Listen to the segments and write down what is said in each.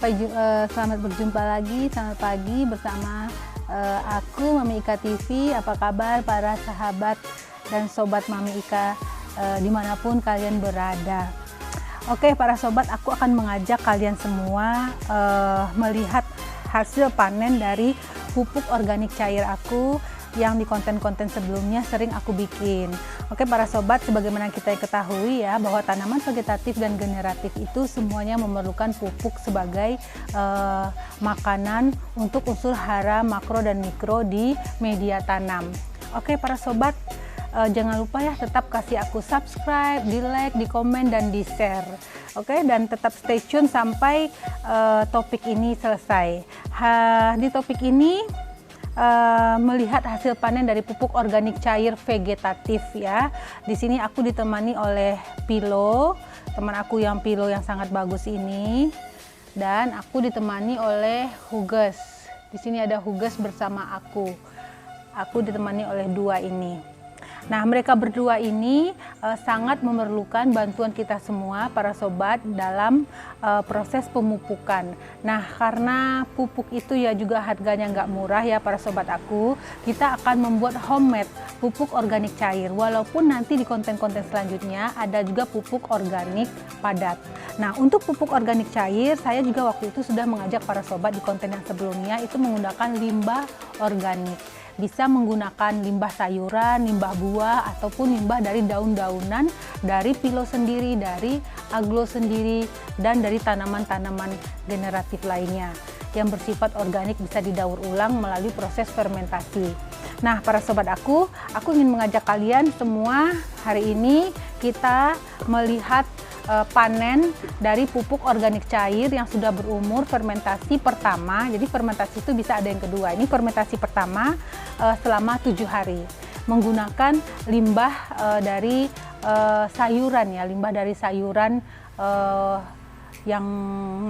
selamat berjumpa lagi, selamat pagi bersama aku Mami Ika TV. Apa kabar para sahabat dan sobat Mami Ika dimanapun kalian berada? Oke para sobat, aku akan mengajak kalian semua melihat hasil panen dari pupuk organik cair aku yang di konten-konten sebelumnya sering aku bikin. Oke para sobat, sebagaimana kita ketahui ya, bahwa tanaman vegetatif dan generatif itu semuanya memerlukan pupuk sebagai makanan untuk unsur hara, makro dan mikro di media tanam. Oke para sobat, jangan lupa ya tetap kasih aku subscribe, di like, di komen, dan di share. Oke, dan tetap stay tune sampai topik ini selesai. Di topik ini melihat hasil panen dari pupuk organik cair vegetatif ya. Di sini aku ditemani oleh Pilo, teman aku yang Pilo yang sangat bagus ini, dan aku ditemani oleh Huges. Di sini ada Huges bersama aku. Aku ditemani oleh dua ini. Nah, mereka berdua ini sangat memerlukan bantuan kita semua para sobat dalam proses pemupukan. Nah, karena pupuk itu ya juga harganya nggak murah ya para sobat aku, kita akan membuat homemade pupuk organik cair. Walaupun nanti di konten-konten selanjutnya ada juga pupuk organik padat. Nah, untuk pupuk organik cair, saya juga waktu itu sudah mengajak para sobat di konten yang sebelumnya itu menggunakan limbah organik. Bisa menggunakan limbah sayuran, limbah buah, ataupun limbah dari daun-daunan, dari Pilo sendiri, dari aglo sendiri, dan dari tanaman-tanaman generatif lainnya yang bersifat organik bisa didaur ulang melalui proses fermentasi. Nah, para sobat aku ingin mengajak kalian semua hari ini kita melihat panen dari pupuk organik cair yang sudah berumur fermentasi pertama. Jadi fermentasi itu bisa ada yang kedua. Ini fermentasi pertama selama 7 hari menggunakan limbah dari sayuran ya, limbah dari sayuran yang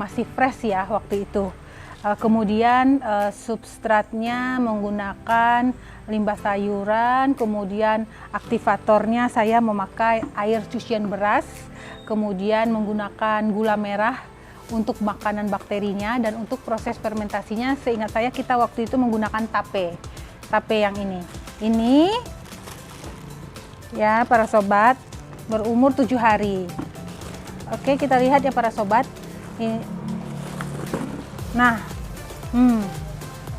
masih fresh ya waktu itu. Kemudian substratnya menggunakan limbah sayuran, kemudian aktivatornya saya memakai air cucian beras, kemudian menggunakan gula merah untuk makanan bakterinya, dan untuk proses fermentasinya seingat saya kita waktu itu menggunakan tape yang ini ya para sobat, berumur 7 hari. Oke, kita lihat ya para sobat. Nah,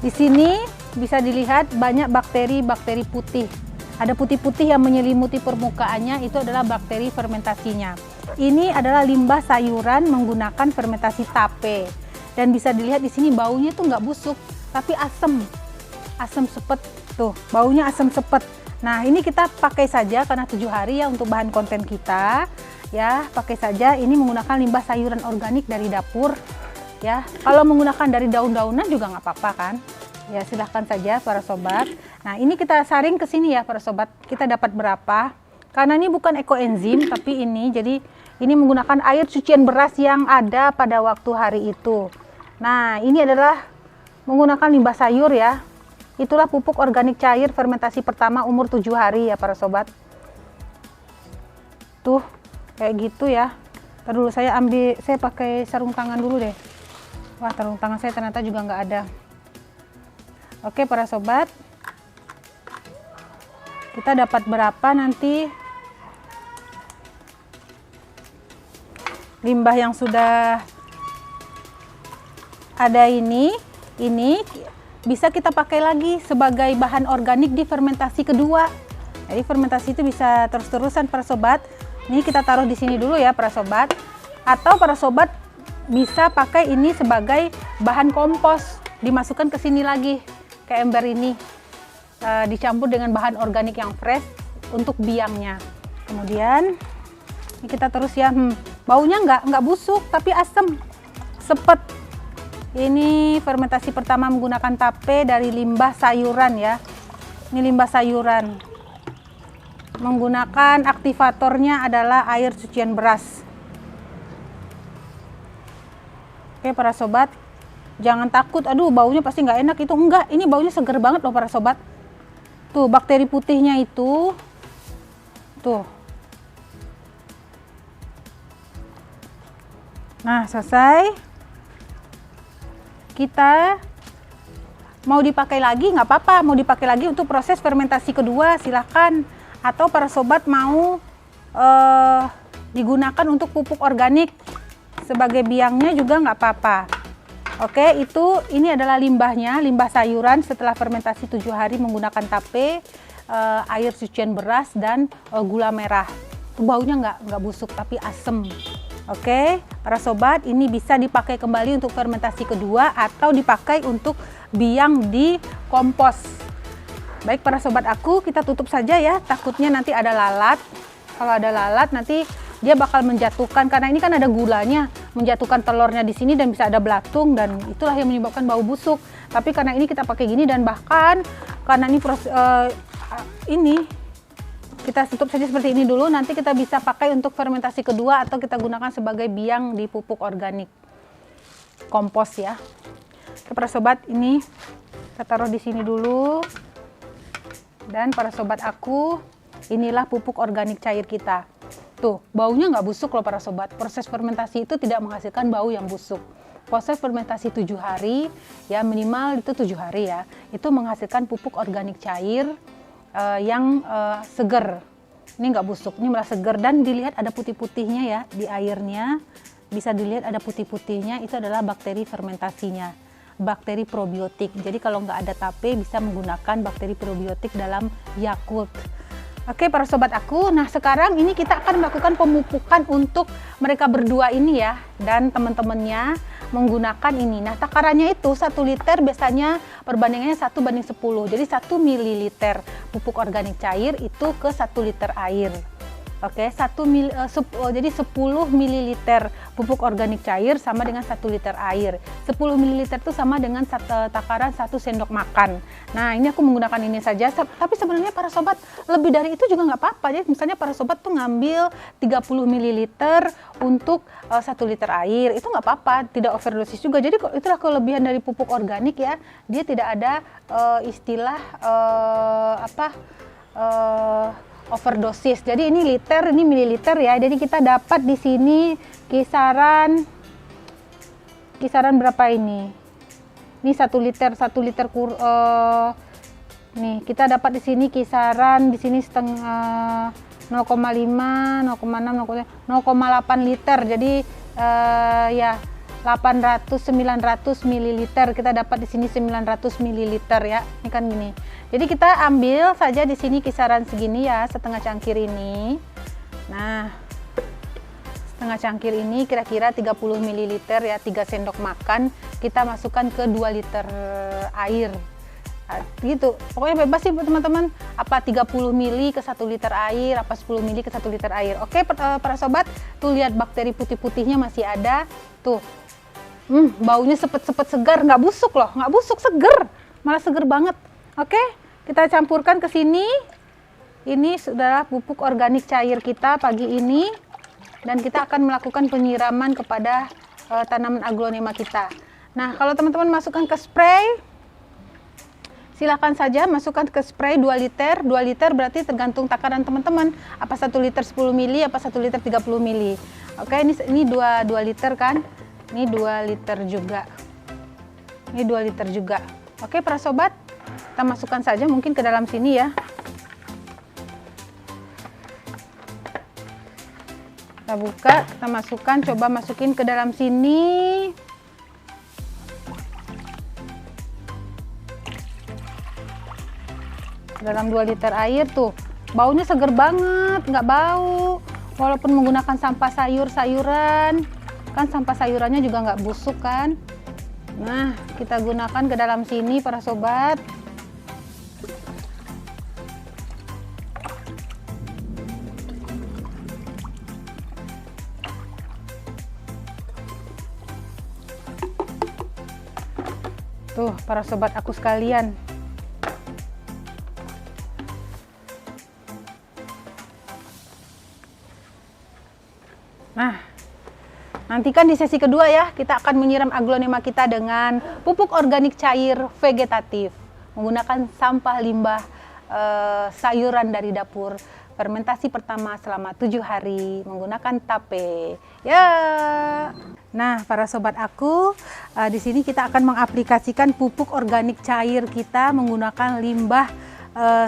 di sini bisa dilihat banyak bakteri putih. Ada putih-putih yang menyelimuti permukaannya, itu adalah bakteri fermentasinya. Ini adalah limbah sayuran menggunakan fermentasi tape. Dan bisa dilihat di sini baunya tuh nggak busuk, tapi asam sepet tuh, baunya asam sepet. Nah, ini kita pakai saja karena 7 hari ya untuk bahan konten kita. Ya, pakai saja ini menggunakan limbah sayuran organik dari dapur. Ya, kalau menggunakan dari daun-daunan juga nggak apa-apa kan? Ya, silahkan saja para sobat. Nah, ini kita saring ke sini ya para sobat. Kita dapat berapa? Karena ini bukan ekoenzim, tapi ini menggunakan air cucian beras yang ada pada waktu hari itu. Nah, ini adalah menggunakan limbah sayur ya. Itulah pupuk organik cair fermentasi pertama umur 7 hari ya para sobat. Tuh, kayak gitu ya. Ntar dulu saya pakai sarung tangan dulu deh. Wah, sarung tangan saya ternyata juga nggak ada. Oke para sobat, kita dapat berapa nanti limbah yang sudah ada ini bisa kita pakai lagi sebagai bahan organik di fermentasi kedua. Jadi fermentasi itu bisa terus-terusan para sobat. Ini kita taruh di sini dulu ya para sobat. Atau para sobat bisa pakai ini sebagai bahan kompos, dimasukkan ke sini lagi ke ember ini, dicampur dengan bahan organik yang fresh untuk biangnya. Kemudian ini kita terus ya, baunya nggak busuk tapi asam sepet. Ini fermentasi pertama menggunakan tape dari limbah sayuran ya. Ini limbah sayuran. Menggunakan aktivatornya adalah air cucian beras. Oke para sobat, jangan takut, aduh baunya pasti nggak enak itu. Enggak, ini baunya seger banget loh para sobat. Tuh bakteri putihnya itu. Tuh. Nah selesai. kita mau dipakai lagi nggak apa-apa, mau dipakai lagi untuk proses fermentasi kedua silahkan, atau para sobat mau digunakan untuk pupuk organik sebagai biangnya juga nggak apa-apa. Oke, ini adalah limbahnya, limbah sayuran setelah fermentasi 7 hari menggunakan tape, air cucian beras, dan gula merah. Baunya nggak busuk tapi asem. Oke, para sobat, ini bisa dipakai kembali untuk fermentasi kedua atau dipakai untuk biang di kompos. Baik para sobat aku, kita tutup saja ya, takutnya nanti ada lalat. Kalau ada lalat nanti dia bakal menjatuhkan, karena ini kan ada gulanya, menjatuhkan telurnya di sini dan bisa ada belatung, dan itulah yang menyebabkan bau busuk. Tapi karena ini kita pakai gini, dan bahkan karena ini kita tutup saja seperti ini dulu, nanti kita bisa pakai untuk fermentasi kedua atau kita gunakan sebagai biang di pupuk organik kompos ya. Oke, para sobat, ini kita taruh di sini dulu. Dan para sobat aku, inilah pupuk organik cair kita. Tuh, baunya nggak busuk loh para sobat. Proses fermentasi itu tidak menghasilkan bau yang busuk. Proses fermentasi 7 hari, ya minimal itu 7 hari ya, itu menghasilkan pupuk organik cair yang seger. Ini nggak busuk, ini malah seger, dan dilihat ada putih-putihnya ya di airnya. Bisa dilihat ada putih-putihnya, itu adalah bakteri fermentasinya, bakteri probiotik. Jadi kalau nggak ada tape bisa menggunakan bakteri probiotik dalam Yakult. Oke para sobat aku, nah sekarang ini kita akan melakukan pemupukan untuk mereka berdua ini ya, dan teman-temannya menggunakan ini. Nah takarannya itu 1 liter biasanya perbandingannya 1:10, jadi 1 ml pupuk organik cair itu ke 1 liter air. Oke, jadi 10 ml pupuk organik cair sama dengan 1 liter air. 10 ml itu sama dengan takaran 1 sendok makan. Nah, ini aku menggunakan ini saja, tapi sebenarnya para sobat lebih dari itu juga nggak apa-apa. Jadi misalnya para sobat tuh ngambil 30 ml untuk 1 liter air, itu nggak apa-apa, tidak overdosis juga. Jadi itulah kelebihan dari pupuk organik ya, dia tidak ada istilah overdosis. Jadi ini liter, ini mililiter ya. Jadi kita dapat di sini kisaran berapa ini? Ini 1 liter nih kita dapat di sini kisaran di sini setengah 0,5, 0,6, 0,8 liter. Jadi ya 800-900 ml kita dapat di sini 900 ml ya. Ini kan gini. Jadi kita ambil saja di sini kisaran segini ya, setengah cangkir ini. Nah, setengah cangkir ini kira-kira 30 ml ya, 3 sendok makan kita masukkan ke 2 liter air. Nah, gitu. Pokoknya bebas sih teman-teman, apa 30 ml ke 1 liter air, apa 10 ml ke 1 liter air. Oke, para sobat, tuh lihat bakteri putih-putihnya masih ada. Tuh. Baunya sepet-sepet segar, nggak busuk loh, nggak busuk, seger. Malah seger banget. Oke, kita campurkan ke sini. Ini sudah pupuk organik cair kita pagi ini, dan kita akan melakukan penyiraman kepada tanaman aglonema kita. Nah, kalau teman-teman masukkan ke spray, silahkan saja masukkan ke spray 2 liter. 2 liter berarti tergantung takaran teman-teman, apa 1 liter 10 ml, apa 1 liter 30 ml. Oke, ini 2 liter kan, ini 2 liter juga, ini 2 liter juga. Oke para sobat, kita masukkan saja mungkin ke dalam sini ya. Kita buka, kita masukkan, coba masukin ke dalam sini. Dalam 2 liter air tuh, baunya seger banget, nggak bau. Walaupun menggunakan sampah sayuran, kan sampah sayurannya juga nggak busuk kan. Nah, kita gunakan ke dalam sini para sobat. Tuh, para sobat aku sekalian. Nah, nantikan di sesi kedua ya, kita akan menyiram aglonema kita dengan pupuk organik cair vegetatif menggunakan sampah limbah sayuran dari dapur. fermentasi pertama selama 7 hari menggunakan tape. Ya. Nah, para sobat aku, di sini kita akan mengaplikasikan pupuk organik cair kita menggunakan limbah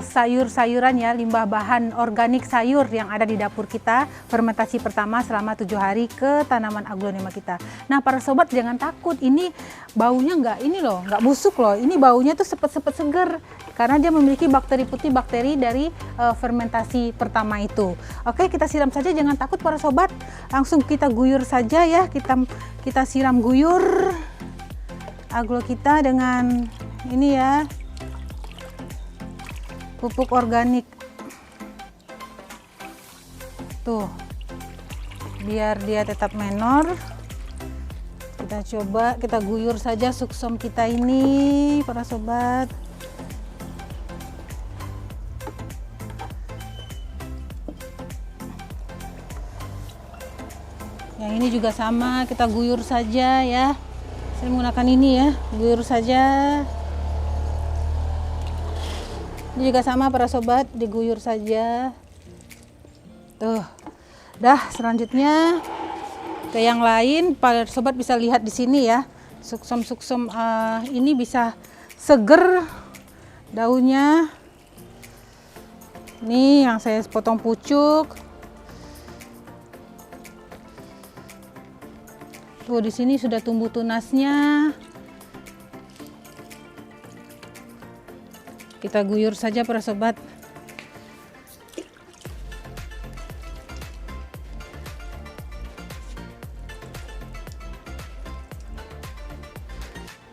sayur-sayuran ya, limbah bahan organik sayur yang ada di dapur kita, fermentasi pertama selama 7 hari ke tanaman aglonema kita. Nah, para sobat jangan takut, ini baunya nggak busuk loh, ini baunya tuh sepet-sepet seger karena dia memiliki bakteri putih, bakteri dari fermentasi pertama itu. Oke, kita siram saja, jangan takut para sobat, langsung kita guyur saja ya, kita siram guyur aglo kita dengan ini ya, pupuk organik tuh, biar dia tetap menor. Kita coba, kita guyur saja suksom kita ini para sobat. Yang ini juga sama, kita guyur saja ya. Saya menggunakan ini ya, guyur saja. Ini juga sama para sobat, diguyur saja. Tuh. Dah, selanjutnya ke yang lain, para sobat bisa lihat di sini ya. Suksom-suksom ini bisa seger daunnya. Ini yang saya potong pucuk. Tuh, di sini sudah tumbuh tunasnya. Kita guyur saja para sobat.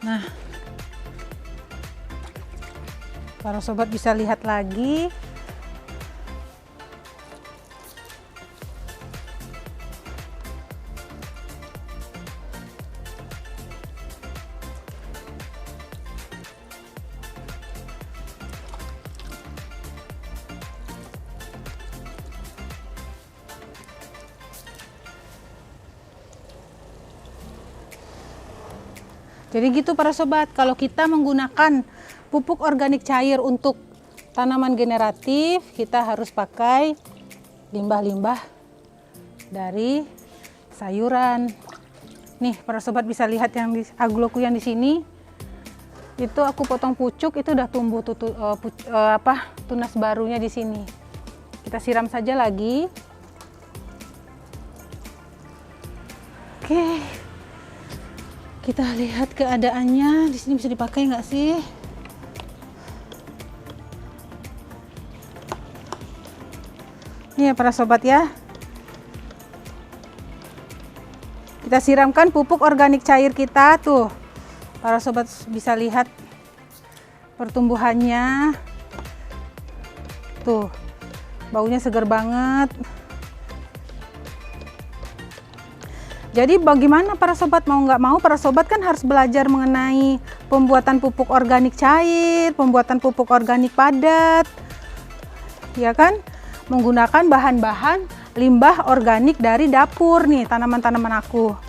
Nah, para sobat bisa lihat lagi. Jadi gitu para sobat, kalau kita menggunakan pupuk organik cair untuk tanaman generatif, kita harus pakai limbah-limbah dari sayuran. Nih para sobat bisa lihat yang di agloku yang di sini, itu aku potong pucuk, itu udah tumbuh tunas barunya di sini. Kita siram saja lagi. Oke. Kita lihat keadaannya, di sini bisa dipakai nggak sih? Ini ya para sobat ya. Kita siramkan pupuk organik cair kita tuh. Para sobat bisa lihat pertumbuhannya. Tuh, baunya segar banget. Jadi bagaimana para sobat, mau nggak mau para sobat kan harus belajar mengenai pembuatan pupuk organik cair, pembuatan pupuk organik padat, ya kan? Menggunakan bahan-bahan limbah organik dari dapur nih, tanaman-tanaman aku.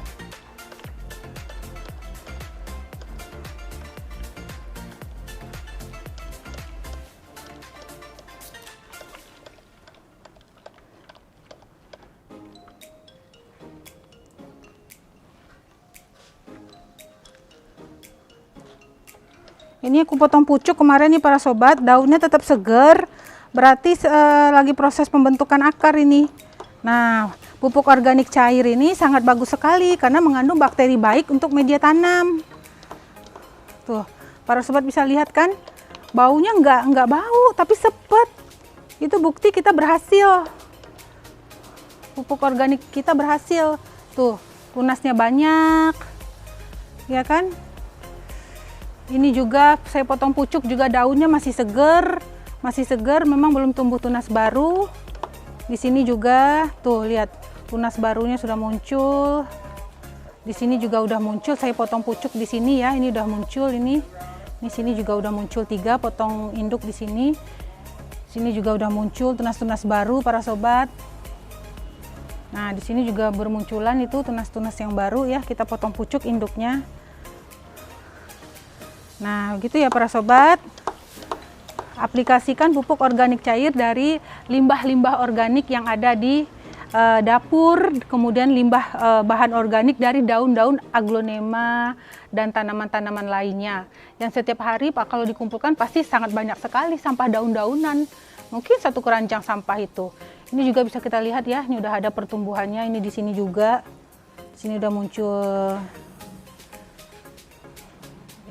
Ini aku potong pucuk kemarin nih para sobat, daunnya tetap segar, berarti lagi proses pembentukan akar ini. Nah, pupuk organik cair ini sangat bagus sekali karena mengandung bakteri baik untuk media tanam. Tuh, para sobat bisa lihat kan, baunya nggak bau, tapi sepet. Itu bukti kita berhasil. Pupuk organik kita berhasil. Tuh, tunasnya banyak, ya kan? Ini juga saya potong pucuk, juga daunnya masih segar, memang belum tumbuh tunas baru. Di sini juga tuh lihat tunas barunya sudah muncul. Di sini juga udah muncul, saya potong pucuk di sini ya, ini udah muncul ini. Di sini juga udah muncul 3 potong induk di sini. Sini juga udah muncul tunas-tunas baru para sobat. Nah, di sini juga bermunculan itu tunas-tunas yang baru ya, kita potong pucuk induknya. Nah, gitu ya para sobat. aplikasikan pupuk organik cair dari limbah-limbah organik yang ada di dapur, kemudian limbah bahan organik dari daun-daun aglonema dan tanaman-tanaman lainnya. Yang setiap hari Pak kalau dikumpulkan pasti sangat banyak sekali sampah daun-daunan. Mungkin satu keranjang sampah itu. Ini juga bisa kita lihat ya, ini udah ada pertumbuhannya, ini di sini juga. Di sini udah muncul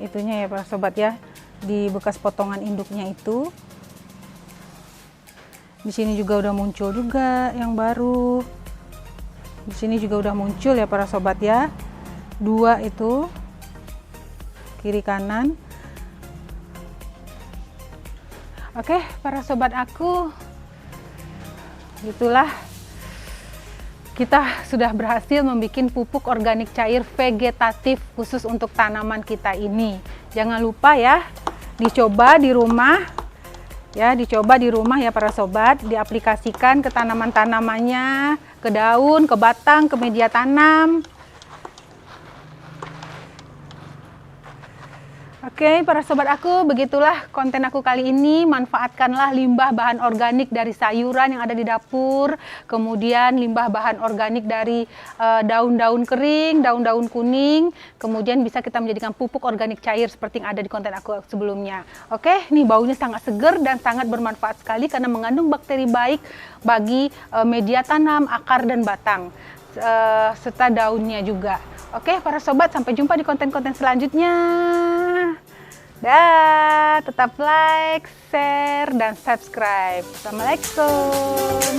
itunya ya para sobat ya, di bekas potongan induknya itu. Di sini juga udah muncul juga yang baru. Di sini juga udah muncul ya para sobat ya. 2 itu kiri kanan. Oke, para sobat aku, itulah kita sudah berhasil membuat pupuk organik cair vegetatif khusus untuk tanaman kita ini. Jangan lupa ya, dicoba di rumah. Ya, dicoba di rumah ya para sobat, diaplikasikan ke tanaman-tanamannya, ke daun, ke batang, ke media tanam. Oke, para sobat aku, begitulah konten aku kali ini. Manfaatkanlah limbah bahan organik dari sayuran yang ada di dapur, kemudian limbah bahan organik dari daun-daun kering, daun-daun kuning, kemudian bisa kita menjadikan pupuk organik cair seperti yang ada di konten aku sebelumnya. Oke, nih baunya sangat segar dan sangat bermanfaat sekali karena mengandung bakteri baik bagi media tanam, akar dan batang, serta daunnya juga. Oke, para sobat, sampai jumpa di konten-konten selanjutnya. Dah, tetap like, share, dan subscribe. Assalamualaikum.